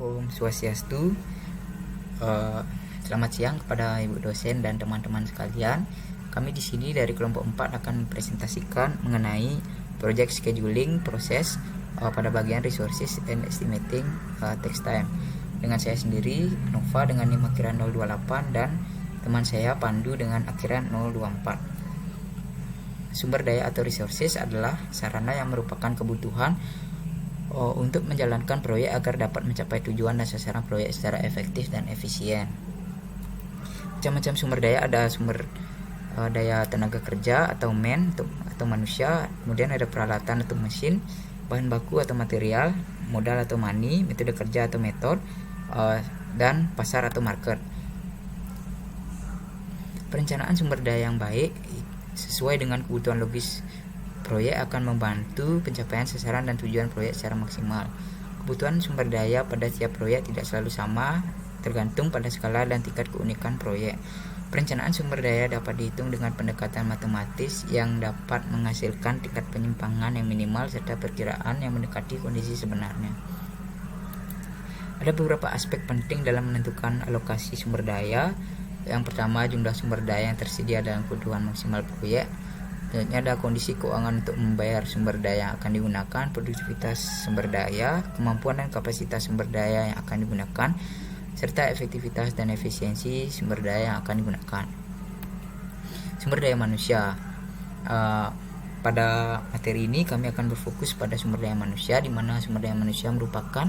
Om Swastiastu. Selamat siang kepada Ibu dosen dan teman-teman sekalian. Kami di sini dari kelompok 4 akan mempresentasikan mengenai project scheduling proses pada bagian resources and estimating text time. Dengan saya sendiri, Nova dengan NIM akhiran 028 dan teman saya Pandu dengan akhiran 024. Sumber daya atau resources adalah sarana yang merupakan kebutuhan untuk menjalankan proyek agar dapat mencapai tujuan dan sasaran proyek secara efektif dan efisien. Macam-macam sumber daya, ada sumber daya tenaga kerja atau atau manusia, kemudian ada peralatan atau mesin, bahan baku atau material, modal atau money, metode kerja atau metode, dan pasar atau market. Perencanaan sumber daya yang baik sesuai dengan kebutuhan logis proyek akan membantu pencapaian sasaran dan tujuan proyek secara maksimal. Kebutuhan sumber daya pada setiap proyek tidak selalu sama, tergantung pada skala dan tingkat keunikan proyek. Perencanaan sumber daya dapat dihitung dengan pendekatan matematis yang dapat menghasilkan tingkat penyimpangan yang minimal serta perkiraan yang mendekati kondisi sebenarnya. Ada beberapa aspek penting dalam menentukan alokasi sumber daya. Yang pertama, jumlah sumber daya yang tersedia dalam kebutuhan maksimal proyek. Selanjutnya ada kondisi keuangan untuk membayar sumber daya yang akan digunakan, produktivitas sumber daya, kemampuan dan kapasitas sumber daya yang akan digunakan, serta efektivitas dan efisiensi sumber daya yang akan digunakan. Sumber daya manusia. Pada materi ini kami akan berfokus pada sumber daya manusia, di mana sumber daya manusia merupakan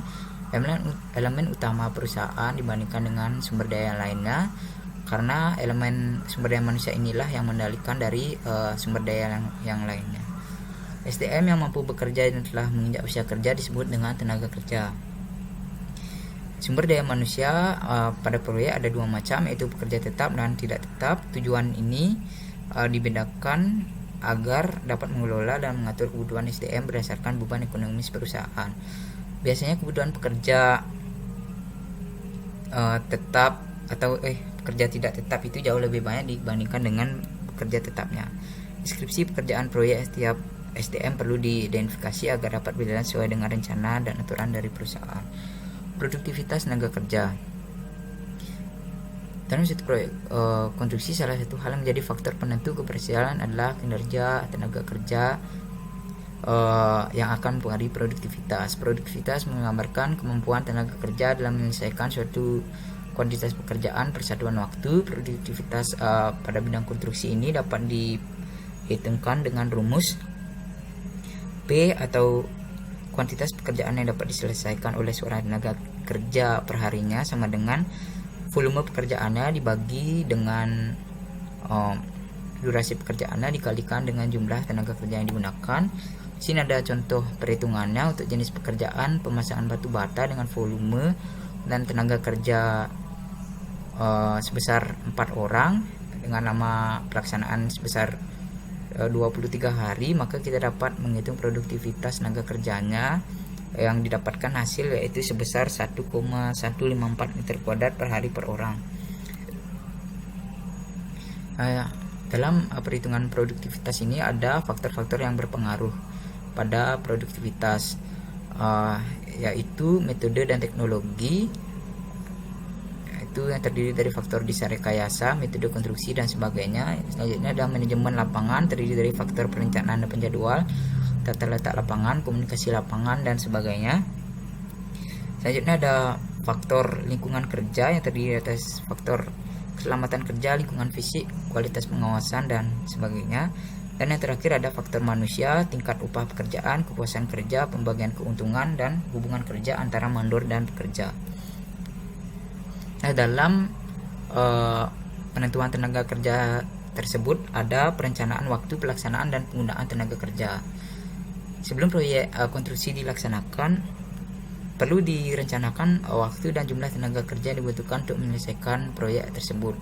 elemen utama perusahaan dibandingkan dengan sumber daya lainnya, karena elemen sumber daya manusia inilah yang mengendalikan dari sumber daya yang lainnya. SDM yang mampu bekerja dan telah menginjak usia kerja disebut dengan tenaga kerja. Sumber daya manusia pada proyek ada dua macam, yaitu pekerja tetap dan tidak tetap. Tujuan ini dibedakan agar dapat mengelola dan mengatur kebutuhan SDM berdasarkan beban ekonomis perusahaan. Biasanya kebutuhan pekerja tetap atau pekerja tidak tetap itu jauh lebih banyak dibandingkan dengan pekerja tetapnya. Deskripsi pekerjaan proyek setiap SDM perlu diidentifikasi agar dapat berjalan sesuai dengan rencana dan aturan dari perusahaan. Produktivitas tenaga kerja. Dalam satu proyek konstruksi, salah satu hal yang menjadi faktor penentu keberhasilan adalah kinerja tenaga kerja yang akan mempengaruhi produktivitas. Produktivitas menggambarkan kemampuan tenaga kerja dalam menyelesaikan suatu kuantitas pekerjaan per satuan waktu. Produktivitas pada bidang konstruksi ini dapat dihitungkan dengan rumus P atau kuantitas pekerjaan yang dapat diselesaikan oleh seorang tenaga kerja perharinya sama dengan volume pekerjaannya dibagi dengan durasi pekerjaannya dikalikan dengan jumlah tenaga kerja yang digunakan. Di sini ada contoh perhitungannya untuk jenis pekerjaan pemasangan batu bata dengan volume dan tenaga kerja sebesar 4 orang dengan lama pelaksanaan sebesar 23 hari, maka kita dapat menghitung produktivitas tenaga kerjanya yang didapatkan hasil yaitu sebesar 1,154 meter kuadrat per hari per orang. Dalam perhitungan produktivitas ini ada faktor-faktor yang berpengaruh pada produktivitas, yaitu metode dan teknologi, yang terdiri dari faktor desain rekayasa, metode konstruksi dan sebagainya. Selanjutnya ada manajemen lapangan, terdiri dari faktor perencanaan dan penjadwal, tata letak lapangan, komunikasi lapangan dan sebagainya. Selanjutnya ada faktor lingkungan kerja yang terdiri atas faktor keselamatan kerja, lingkungan fisik, kualitas pengawasan dan sebagainya. Dan yang terakhir ada faktor manusia, tingkat upah pekerjaan, kepuasan kerja, pembagian keuntungan dan hubungan kerja antara mandor dan pekerja. Nah, dalam penentuan tenaga kerja tersebut ada perencanaan waktu pelaksanaan dan penggunaan tenaga kerja. Sebelum proyek konstruksi dilaksanakan, perlu direncanakan waktu dan jumlah tenaga kerja yang dibutuhkan untuk menyelesaikan proyek tersebut.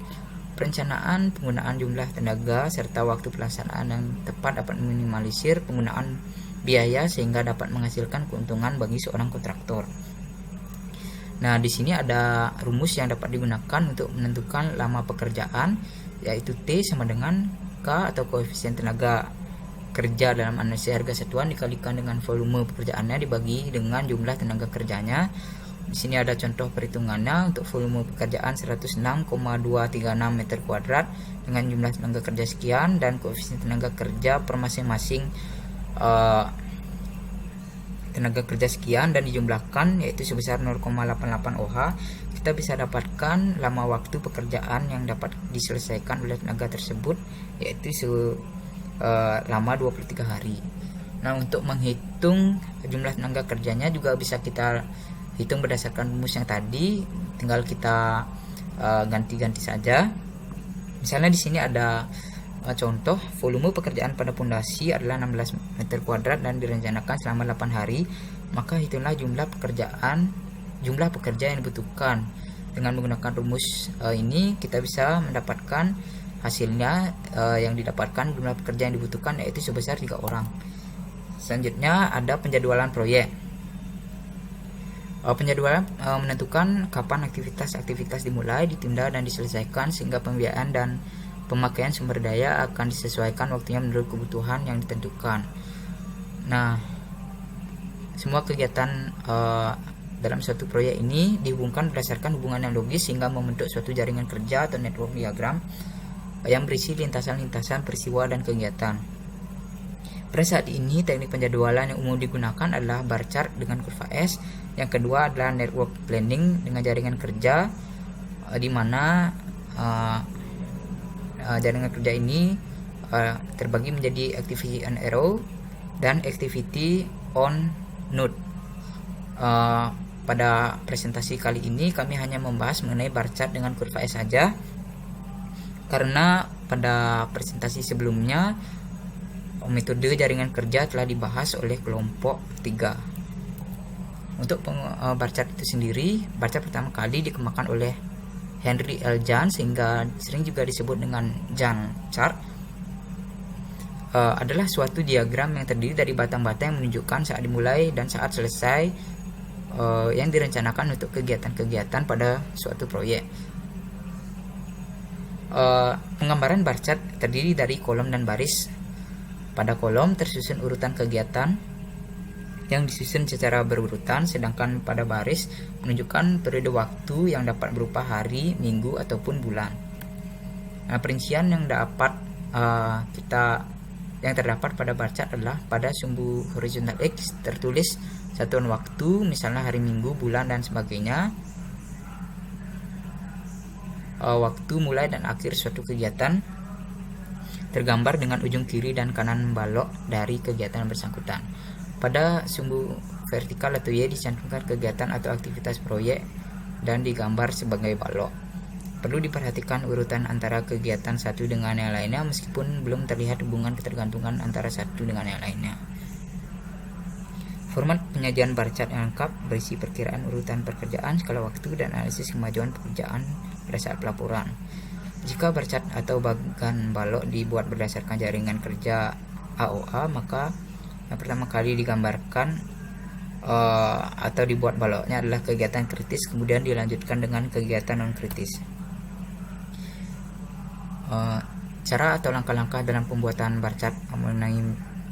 Perencanaan penggunaan jumlah tenaga serta waktu pelaksanaan yang tepat dapat meminimalisir penggunaan biaya sehingga dapat menghasilkan keuntungan bagi seorang kontraktor. Nah, di sini ada rumus yang dapat digunakan untuk menentukan lama pekerjaan, yaitu T sama dengan K atau koefisien tenaga kerja dalam analisis harga satuan dikalikan dengan volume pekerjaannya dibagi dengan jumlah tenaga kerjanya. Di sini ada contoh perhitungannya. Untuk volume pekerjaan 106,236 meter kuadrat dengan jumlah tenaga kerja sekian dan koefisien tenaga kerja per masing-masing tenaga kerja sekian dan dijumlahkan yaitu sebesar 0,88 OH, kita bisa dapatkan lama waktu pekerjaan yang dapat diselesaikan oleh tenaga tersebut yaitu selama 23 hari. Nah, untuk menghitung jumlah tenaga kerjanya juga bisa kita hitung berdasarkan rumus yang tadi, tinggal kita ganti-ganti saja. Misalnya di sini ada contoh volume pekerjaan pada pondasi adalah 16 meter kuadrat dan direncanakan selama 8 hari, maka hitunglah jumlah pekerja yang dibutuhkan. Dengan menggunakan rumus ini kita bisa mendapatkan hasilnya, yang didapatkan jumlah pekerja yang dibutuhkan yaitu sebesar 3 orang. Selanjutnya ada penjadwalan proyek. Penjadwalan menentukan kapan aktivitas dimulai, ditunda, dan diselesaikan sehingga pembiayaan dan pemakaian sumber daya akan disesuaikan waktunya menurut kebutuhan yang ditentukan. Nah, semua kegiatan dalam suatu proyek ini dihubungkan berdasarkan hubungan yang logis sehingga membentuk suatu jaringan kerja atau network diagram yang berisi lintasan-lintasan peristiwa dan kegiatan. Pada saat ini teknik penjadwalan yang umum digunakan adalah bar chart dengan kurva S. Yang kedua adalah network planning dengan jaringan kerja, di mana jaringan kerja ini terbagi menjadi activity on arrow dan activity on node. Pada presentasi kali ini kami hanya membahas mengenai bar chart dengan kurva S saja, karena pada presentasi sebelumnya metode jaringan kerja telah dibahas oleh kelompok 3. Untuk bar chart itu sendiri, bar chart pertama kali dikembangkan oleh Henry L. John sehingga sering juga disebut dengan John chart, adalah suatu diagram yang terdiri dari batang-batang yang menunjukkan saat dimulai dan saat selesai yang direncanakan untuk kegiatan-kegiatan pada suatu proyek. Penggambaran bar chart terdiri dari kolom dan baris. Pada kolom tersusun urutan kegiatan yang disusun secara berurutan, sedangkan pada baris menunjukkan periode waktu yang dapat berupa hari, minggu, ataupun bulan. Nah, perincian yang terdapat pada bar chart adalah pada sumbu horizontal X tertulis satuan waktu, misalnya hari, minggu, bulan, dan sebagainya. Waktu mulai dan akhir suatu kegiatan tergambar dengan ujung kiri dan kanan balok dari kegiatan yang bersangkutan. Pada sumbu vertikal atau Y dicantumkan kegiatan atau aktivitas proyek dan digambar sebagai balok. Perlu diperhatikan urutan antara kegiatan satu dengan yang lainnya meskipun belum terlihat hubungan ketergantungan antara satu dengan yang lainnya. Format penyajian bar chart yang lengkap berisi perkiraan urutan pekerjaan, skala waktu, dan analisis kemajuan pekerjaan pada saat pelaporan. Jika bar chart atau bagan balok dibuat berdasarkan jaringan kerja AOA, maka yang pertama kali digambarkan atau dibuat baloknya adalah kegiatan kritis, kemudian dilanjutkan dengan kegiatan non kritis. Cara atau langkah-langkah dalam pembuatan bar chart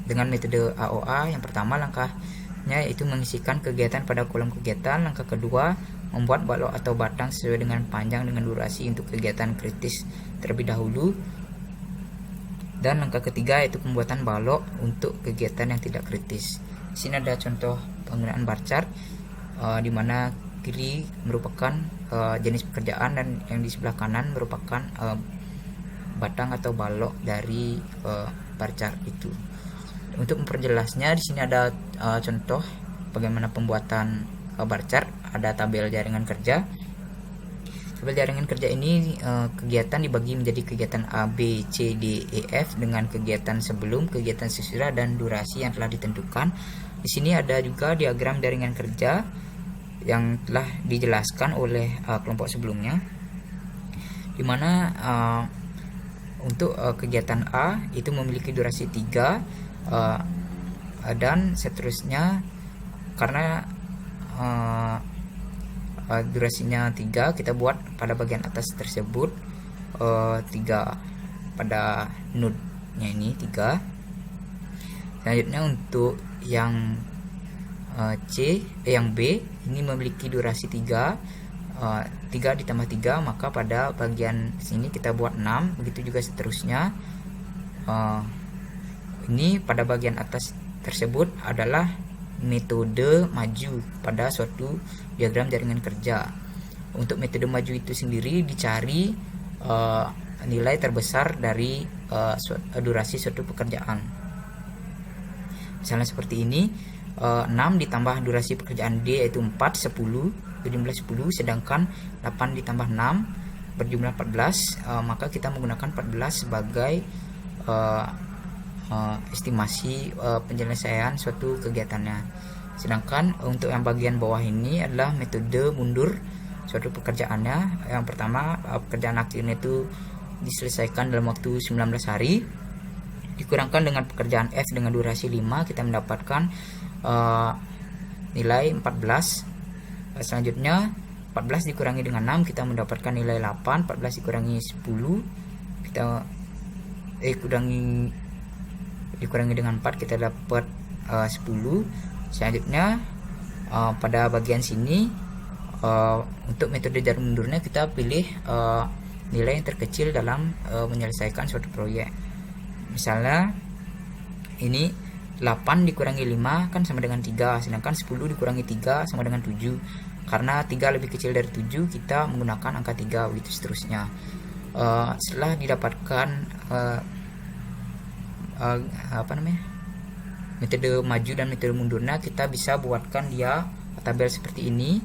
dengan metode AOA. Yang pertama, langkahnya yaitu mengisikan kegiatan pada kolom kegiatan. Langkah kedua, membuat balok atau batang sesuai dengan panjang dengan durasi untuk kegiatan kritis terlebih dahulu. Dan langkah ketiga yaitu pembuatan balok untuk kegiatan yang tidak kritis. Di sini ada contoh penggunaan bar chart, di mana kiri merupakan jenis pekerjaan dan yang di sebelah kanan merupakan batang atau balok dari bar chart itu. Untuk memperjelasnya, di sini ada contoh bagaimana pembuatan bar chart. Ada tabel jaringan kerja. Tabel jaringan kerja ini kegiatan dibagi menjadi kegiatan A, B, C, D, E, F dengan kegiatan sebelum, kegiatan sesudah, dan durasi yang telah ditentukan. Di sini ada juga diagram jaringan kerja yang telah dijelaskan oleh kelompok sebelumnya, di mana untuk kegiatan A itu memiliki durasi 3 dan seterusnya. Karena durasinya 3, kita buat pada bagian atas tersebut 3 pada node nya ini 3. Selanjutnya untuk yang yang B ini memiliki durasi 3, 3 ditambah 3, maka pada bagian sini kita buat 6, begitu juga seterusnya. Ini pada bagian atas tersebut adalah metode maju pada suatu diagram jaringan kerja. Untuk metode maju itu sendiri dicari nilai terbesar dari durasi suatu pekerjaan. Misalnya seperti ini, 6 ditambah durasi pekerjaan D yaitu 4, 10 berjumlah 10, sedangkan 8 ditambah 6 berjumlah 14, maka kita menggunakan 14 sebagai estimasi penyelesaian suatu kegiatannya. Sedangkan untuk yang bagian bawah ini adalah metode mundur suatu pekerjaannya. Yang pertama, pekerjaan akhirnya itu diselesaikan dalam waktu 19 hari dikurangkan dengan pekerjaan F dengan durasi 5, kita mendapatkan nilai 14. Selanjutnya 14 dikurangi dengan 6, kita mendapatkan nilai 8. 14 dikurangi 10, kita dikurangi dengan 4, kita dapat 10. Selanjutnya pada bagian sini untuk metode jarum mundurnya kita pilih nilai yang terkecil dalam menyelesaikan suatu proyek. Misalnya ini 8 dikurangi 5 kan sama dengan 3, sedangkan 10 dikurangi 3 sama dengan 7. Karena 3 lebih kecil dari 7, kita menggunakan angka 3, begitu seterusnya. Setelah didapatkan metode maju dan metode mundurnya, kita bisa buatkan dia tabel seperti ini,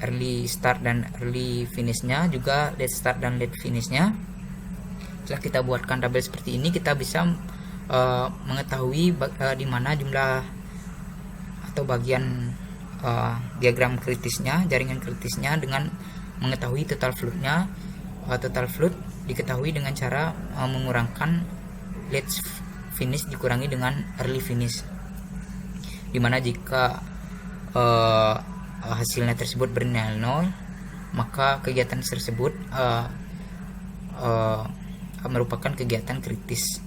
early start dan early finishnya, juga late start dan late finishnya. Setelah kita buatkan tabel seperti ini, kita bisa mengetahui di mana jumlah atau bagian diagram kritisnya, jaringan kritisnya, dengan mengetahui total fluidnya. Total fluid diketahui dengan cara mengurangkan late finish dikurangi dengan early finish, dimana jika hasilnya tersebut bernilai 0, maka kegiatan tersebut merupakan kegiatan kritis.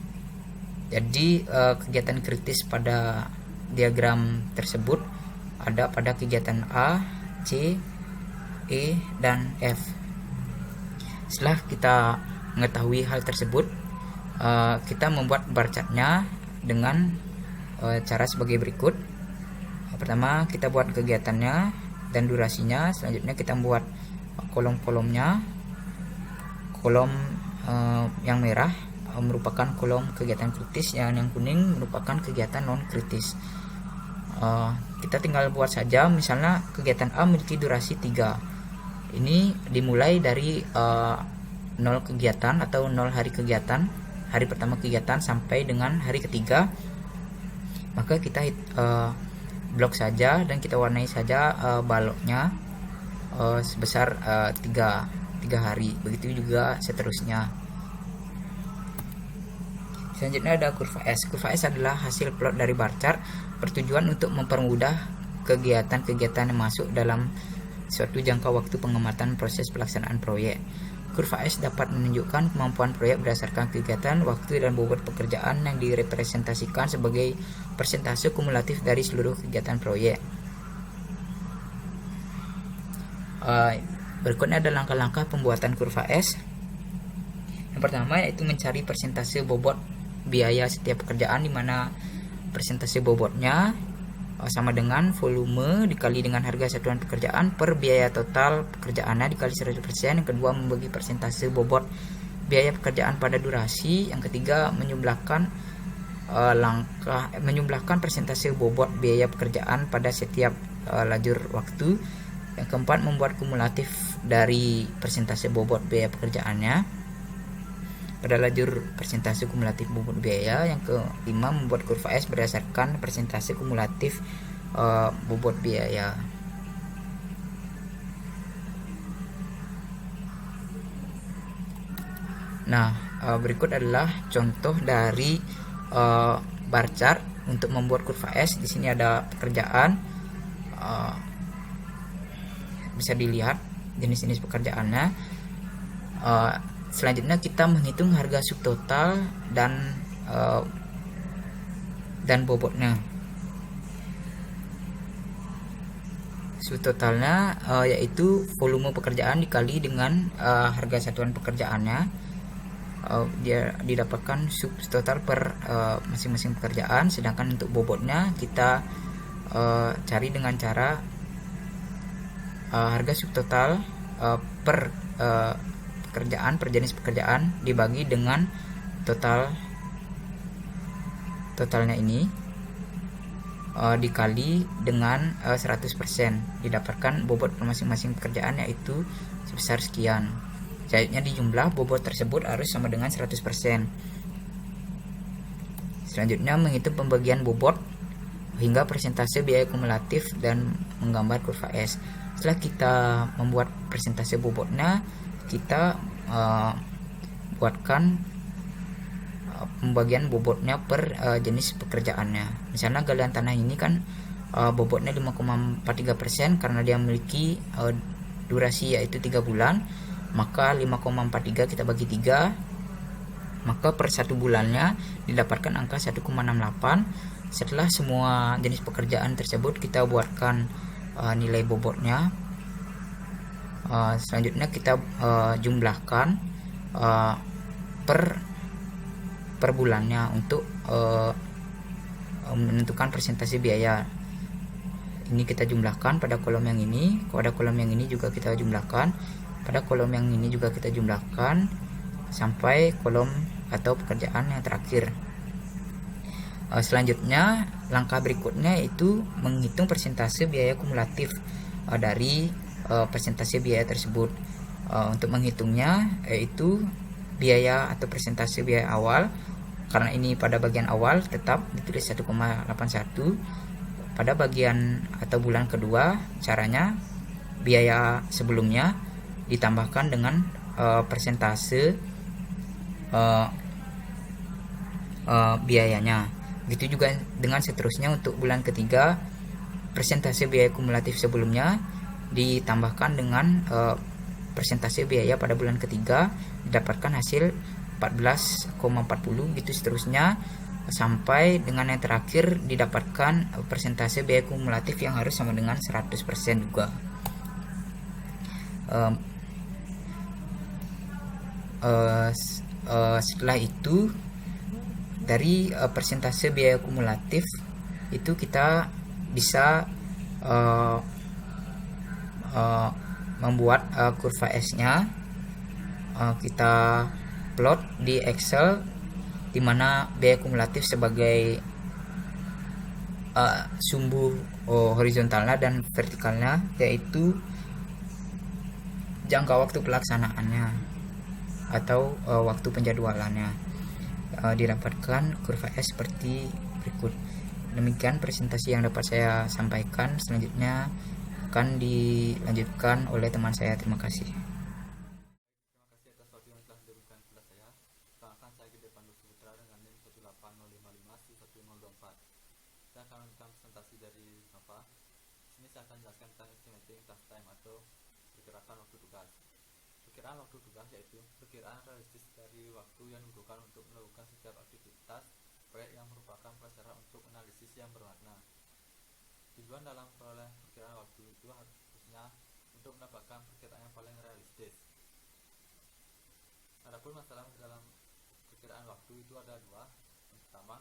Jadi kegiatan kritis pada diagram tersebut ada pada kegiatan A, C, E, dan F. Setelah kita mengetahui hal tersebut, kita membuat bar chartnya dengan cara sebagai berikut. Pertama, kita buat kegiatannya dan durasinya. Selanjutnya kita membuat kolom-kolomnya. Kolom yang merah merupakan kolom kegiatan kritis, yang kuning merupakan kegiatan non kritis. Kita tinggal buat saja. Misalnya kegiatan A memiliki durasi 3. Ini dimulai dari 0 kegiatan atau 0 hari kegiatan, hari pertama kegiatan sampai dengan hari ketiga. Maka kita blok saja dan kita warnai saja baloknya sebesar 3 hari, begitu juga seterusnya. Selanjutnya ada kurva S. Kurva S adalah hasil plot dari bar chart, bertujuan untuk mempermudah kegiatan-kegiatan yang masuk dalam suatu jangka waktu pengamatan proses pelaksanaan proyek. Kurva S dapat menunjukkan kemampuan proyek berdasarkan kegiatan, waktu, dan bobot pekerjaan yang direpresentasikan sebagai persentase kumulatif dari seluruh kegiatan proyek. Berikutnya ada langkah-langkah pembuatan kurva S. Yang pertama yaitu mencari persentase bobot biaya setiap pekerjaan, di mana persentase bobotnya sama dengan volume dikali dengan harga satuan pekerjaan per biaya total pekerjaannya dikali 100%. Yang kedua, membagi persentase bobot biaya pekerjaan pada durasi. Yang ketiga, menyumbangkan persentase bobot biaya pekerjaan pada setiap lajur waktu. Yang keempat, membuat kumulatif dari persentase bobot biaya pekerjaannya pada lajur persentase kumulatif bobot biaya. Yang kelima, membuat kurva S berdasarkan persentase kumulatif bobot biaya. Nah, berikut adalah contoh dari bar chart untuk membuat kurva S. Di sini ada pekerjaan, bisa dilihat jenis-jenis pekerjaannya. Selanjutnya kita menghitung harga subtotal dan bobotnya. Subtotalnya yaitu volume pekerjaan dikali dengan harga satuan pekerjaannya. Dia didapatkan subtotal per masing-masing pekerjaan, sedangkan untuk bobotnya kita cari dengan cara harga subtotal per pekerjaan, per jenis pekerjaan dibagi dengan totalnya ini dikali dengan 100%, didapatkan bobot per masing-masing pekerjaan yaitu sebesar sekian. Selanjutnya dijumlah bobot tersebut harus sama dengan 100%. Selanjutnya menghitung pembagian bobot hingga persentase biaya kumulatif dan menggambar kurva S. Setelah kita membuat persentase bobotnya, kita buatkan pembagian bobotnya per jenis pekerjaannya. Misalnya galian tanah ini kan bobotnya 5,43% karena dia memiliki durasi yaitu 3 bulan, maka 5,43 kita bagi 3, maka per 1 bulannya didapatkan angka 1,68. Setelah semua jenis pekerjaan tersebut kita buatkan nilai bobotnya, selanjutnya kita jumlahkan per bulannya untuk menentukan persentase biaya. Ini kita jumlahkan pada kolom yang ini, pada kolom yang ini juga kita jumlahkan, pada kolom yang ini juga kita jumlahkan sampai kolom atau pekerjaan yang terakhir. Selanjutnya langkah berikutnya itu menghitung persentase biaya kumulatif dari persentase biaya tersebut. Untuk menghitungnya yaitu biaya atau persentase biaya awal, karena ini pada bagian awal tetap ditulis 1,81. Pada bagian atau bulan kedua, caranya biaya sebelumnya ditambahkan dengan persentase biayanya. Begitu juga dengan seterusnya untuk bulan ketiga, persentase biaya kumulatif sebelumnya ditambahkan dengan persentase biaya pada bulan ketiga, didapatkan hasil 14,40, gitu seterusnya sampai dengan yang terakhir didapatkan persentase biaya kumulatif yang harus sama dengan 100% juga. Setelah itu dari persentase biaya kumulatif itu kita bisa membuat kurva S-nya. Kita plot di Excel, di mana biaya kumulatif sebagai sumbu horizontalnya dan vertikalnya, yaitu jangka waktu pelaksanaannya atau waktu penjadwalannya. Didapatkan kurva S seperti berikut. Demikian presentasi yang dapat saya sampaikan. Selanjutnya akan dilanjutkan oleh teman saya. Terima kasih. Terima kasih atas waktu yang telah diberikan kepada saya. Perkenalkan, saya Gede Pandu Putra dengan NIM 18055-11024. Saya akan melanjutkan presentasi dari Nova. Sini saya akan jelaskan tentang estimating task time atau perkiraan waktu tugas. Perkiraan waktu tugas yaitu perkiraan realistis dari waktu yang dibutuhkan untuk melakukan setiap aktivitas proyek yang merupakan prasyarat untuk analisis yang bermakna. Tujuan dalam peroleh perkiraan waktu itu harusnya untuk mendapatkan perkiraan yang paling realistis. Adapun masalah dalam perkiraan waktu itu ada dua. Yang pertama,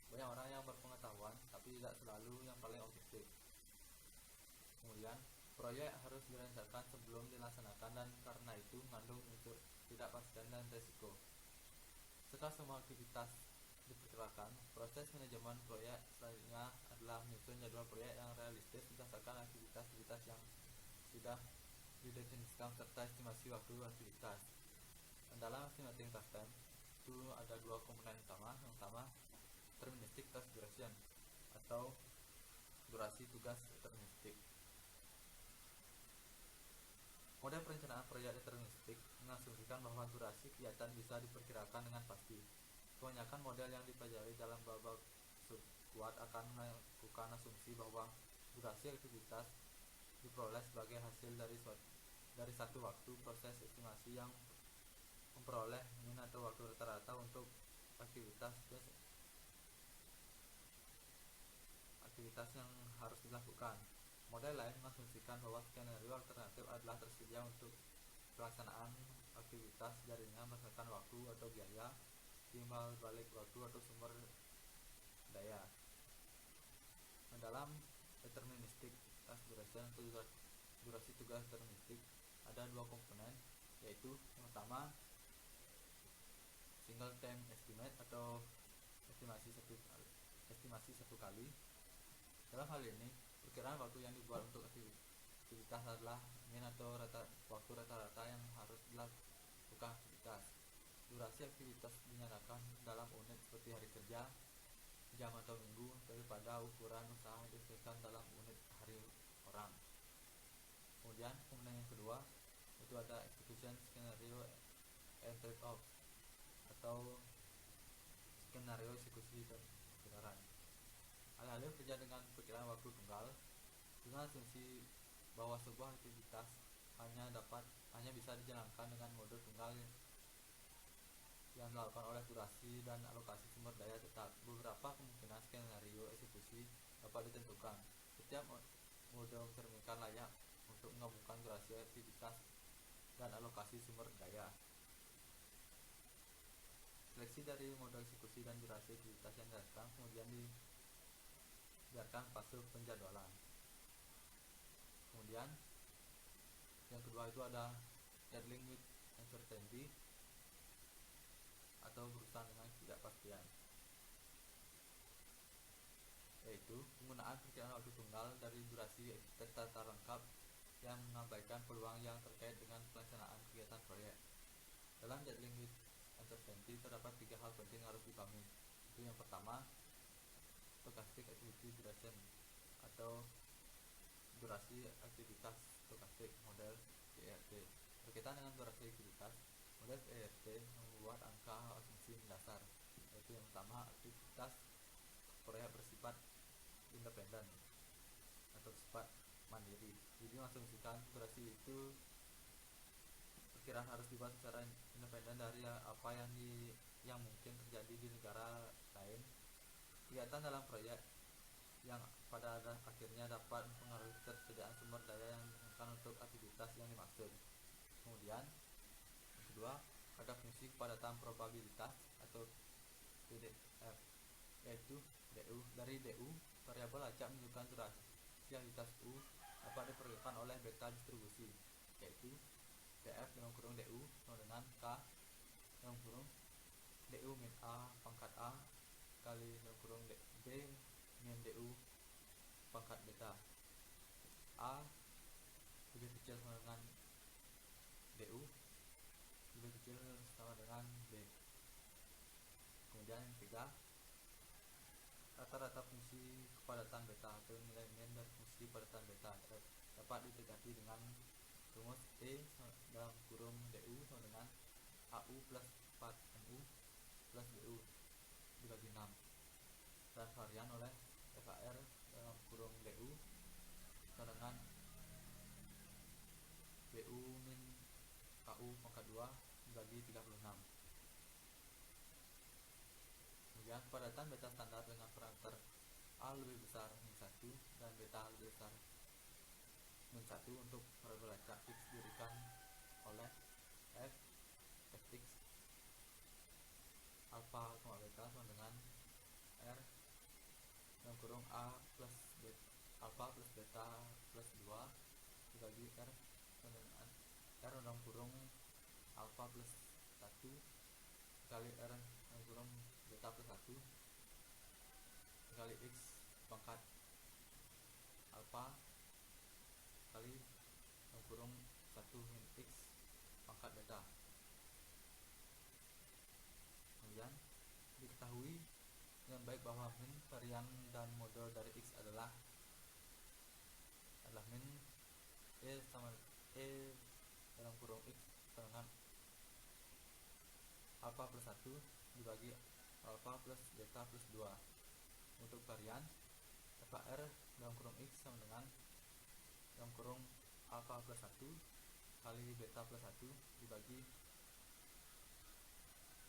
banyak orang yang berpengetahuan tapi tidak selalu yang paling objektif. Kemudian, proyek harus direncanakan sebelum dilaksanakan dan karena itu mengandung unsur ketidakpastian dan resiko. Setelah semua aktivitas diperkirakan, proses manajemen proyek selanjutnya adalah menyusun jadwal proyek yang realistis berdasarkan aktivitas-aktivitas yang sudah didefinisikan serta estimasi waktu aktivitas. Dalam estimating task time itu ada dua komponen utama. Yang pertama, deterministic task duration atau durasi tugas deterministik. Model perencanaan proyek deterministik mengasumsikan bahwa durasi kegiatan bisa diperkirakan dengan pasti. Kebanyakan model yang dipelajari dalam bab kuat akan melakukan asumsi bahwa durasi aktivitas diperoleh sebagai hasil dari satu waktu proses estimasi yang memperoleh min atau waktu rata-rata untuk aktivitas yang harus dilakukan. Model lain mengasumsikan bahwa skenario alternatif adalah tersedia untuk pelaksanaan aktivitas jaringan berdasarkan waktu atau biaya, timbal balik waktu atau sumber daya. Dalam deterministic task duration atau durasi tugas deterministik ada dua komponen, yaitu yang pertama single time estimate atau estimasi satu kali. Dalam hal ini, perkiraan waktu yang dibuat untuk aktivitas adalah min atau waktu rata-rata yang harus dilakukan aktivitas. Durasi aktivitas dinyatakan dalam unit seperti hari kerja, jam atau minggu, daripada ukuran usaha disesuaikan dalam unit hari orang. Kemudian komponen yang kedua itu ada execution scenario and trade-off atau skenario eksekusi dan kebenaran. Alih-alih kerja dengan perkiraan waktu tunggal dengan asumsi bahwa sebuah aktivitas hanya bisa dijalankan dengan mode tunggal yang dilakukan oleh durasi dan alokasi sumber daya tetap. Beberapa kemungkinan skenario eksekusi dapat ditentukan. Setiap mode mencerminkan layak untuk menggabungkan durasi aktivitas dan alokasi sumber daya. Seleksi dari mode eksekusi dan durasi aktivitas yang dilakukan kemudian dibiarkan fase penjadwalan. Kemudian yang kedua itu ada dealing with uncertainty atau berurusan dengan ketidakpastian, yaitu penggunaan perkiraan waktu tunggal dari durasi aktivitas data lengkap yang mengabaikan peluang yang terkait dengan pelaksanaan kegiatan proyek. Dalam dealing with uncertainty terdapat 3 hal penting harus dipahami. Itu yang pertama, stochastic activity duration atau durasi aktivitas stokastik model PRT. Berkaitan dengan durasi aktivitas, model PRT membuat angka asumsi mendasar, yaitu yang pertama, aktivitas proyek bersifat independen atau bersifat mandiri. Jadi mengasumsikan durasi itu perkiraan harus dibuat secara independen dari apa yang mungkin terjadi di negara lain. Kegiatan dalam proyek yang pada akhirnya dapat mempengaruhi ketersediaan sumber daya yang digunakan untuk aktivitas yang dimaksud. Kemudian yang kedua, ada fungsi kepadatan probabilitas atau DDF, yaitu DU. Dari DU, variabel acak menunjukkan durasi aktivitas U dapat diperkirakan oleh beta distribusi, yaitu DF dalam kurung DU sama dengan K dalam kurung DU min A pangkat A kali dalam kurung B min DU pangkat beta. A lebih kecil sama dengan DU lebih kecil sama dengan B. Kemudian yang ketiga, rata-rata fungsi kepadatan beta atau nilai min dari fungsi kepadatan beta dapat didekati dengan rumus E dalam kurung DU sama dengan AU plus 4MU plus BU dibagi 6 dan varian oleh FAR dalam kurung DU sama dengan BU min KU pangkat 2 dibagi 36. Kemudian kepadatan beta standar dengan parameter A lebih besar min 1 dan beta lebih besar min 1 untuk variabel acak X diberikan oleh Fx alpha, beta sama dengan R dalam kurung A plus beta, alpha plus beta plus 2 dibagi R sama dengan R dalam kurung alpha plus 1 kali R dalam kurung beta plus 1 kali X pangkat alpha kali dalam kurung 1 min X pangkat beta. Kemudian diketahui dengan baik bahwa min varian dan model dari X adalah min E sama E dalam kurung X sama dengan alpha plus 1 dibagi alpha plus beta plus 2. Untuk varian FAR dalam kurung X sama dengan dalam kurung alpha plus 1 kali beta plus 1 dibagi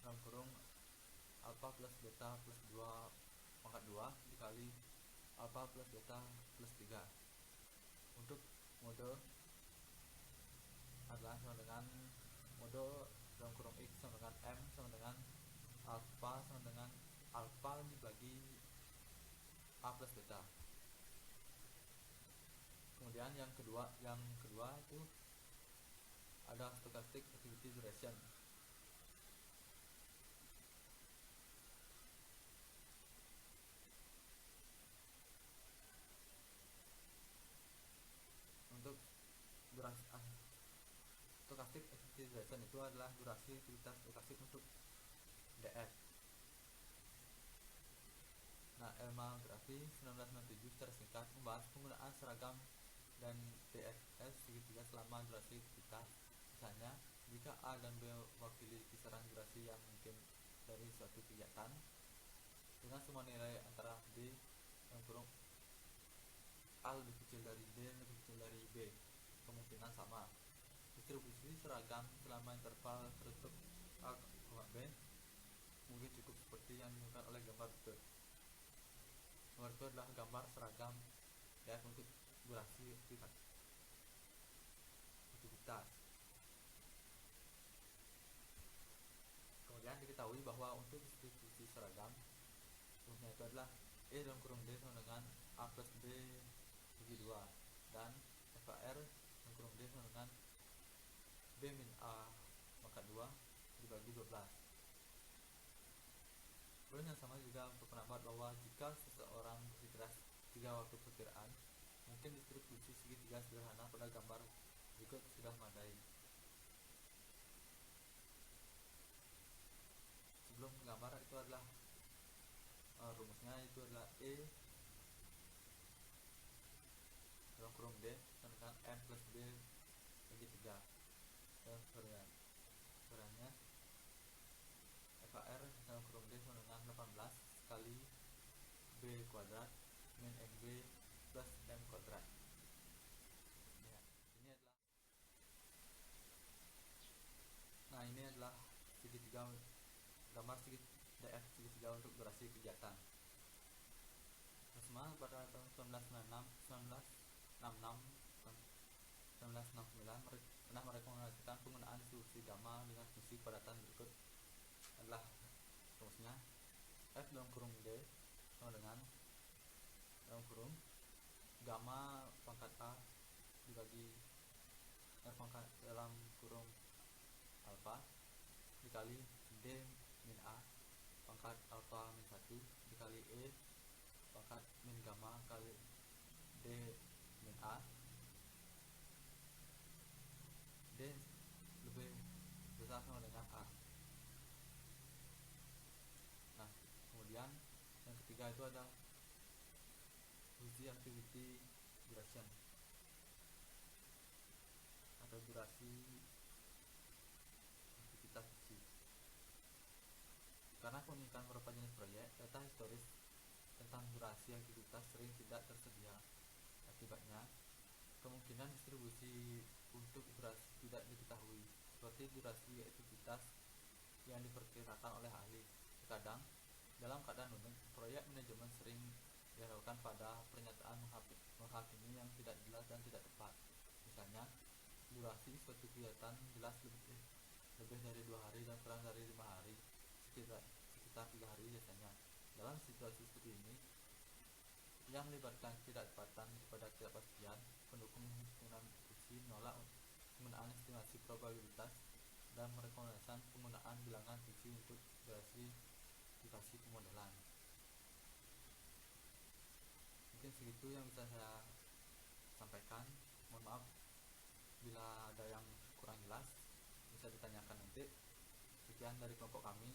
dalam kurung alpha plus beta plus 2 pangkat 2 dikali alpha plus beta plus 3. mode adalah sama dengan mode dalam kurung X sama dengan M sama dengan alpha sama dengan alpha dibagi A plus beta. Kemudian yang kedua itu ada stochastic activity duration. Untuk durasi stochastic activity duration itu adalah durasi aktivitas stokastik untuk df. Nah, Elma Grafi 1997 secara singkat membahas penggunaan seragam dan DFS segitiga selama durasi aktivitas. Misalnya, jika A dan B mewakili kisaran durasi yang mungkin dari suatu kegiatan dengan semua nilai antara D yang kurung A lebih kecil dari D lebih kecil dari B, kemungkinan sama. Distribusi seragam selama interval tertutup A, B mungkin cukup seperti yang dilakukan oleh gambar berikut. Nomor itu adalah gambar seragam DF untuk durasi aktivitas. Kemudian diketahui bahwa untuk distribusi seragam rumusnya itu adalah E dalam kurung D sama dengan A plus B bagi 2 dan FAR dalam kurung D sama dengan B min A maka 2 dibagi 12. Kemudian yang sama juga untuk pendapat bahwa jika seseorang bersikeras 3 waktu perkiraan, mungkin distribusi segitiga sederhana pada gambar berikut sudah memadai. Sebelum menggambar itu adalah rumusnya itu adalah E dalam kurung D sama dengan M plus B bagi 3 dan sebenarnya FAR dalam kurung D sama dengan 18 kali B kuadrat min MB plus M kuadrat. Ya, ini adalah segitiga gambar DF segitiga untuk durasi kegiatan. Resma pada tahun 1969 pernah merekomendasikan penggunaan distribusi gamma dengan fungsi kepadatan berikut adalah rumusnya F dalam kurung D sama dengan dalam kurung gamma pangkat A dibagi R pangkat dalam kurung alpha dikali D min A pangkat alpha min 1 dikali E pangkat min gamma kali D min A. D lebih besar sama dengan A. Nah, kemudian yang ketiga itu ada uji activity duration atau durasi aktivitas uji. Karena keunikan beberapa jenis proyek, data historis tentang durasi aktivitas sering tidak tersedia. Akibatnya, kemungkinan distribusi untuk durasi tidak diketahui, seperti durasi aktivitas yang diperkirakan oleh ahli. Terkadang, dalam keadaan unik, proyek manajemen sering diharapkan pada pernyataan menghakimi yang tidak jelas dan tidak tepat. Misalnya, durasi suatu kegiatan jelas lebih dari 2 hari dan kurang dari 5 hari, sekitar 3 hari biasanya. Dalam situasi seperti ini, yang melibatkan ketidaktepatan kepada ketidakpastian, pendukung penggunaan uji menolak penggunaan estimasi probabilitas dan merekomendasikan penggunaan bilangan fiksi untuk verifikasi pemodelan. Mungkin segitu yang bisa saya sampaikan. Mohon maaf bila ada yang kurang jelas, bisa ditanyakan nanti. Sekian dari kelompok kami.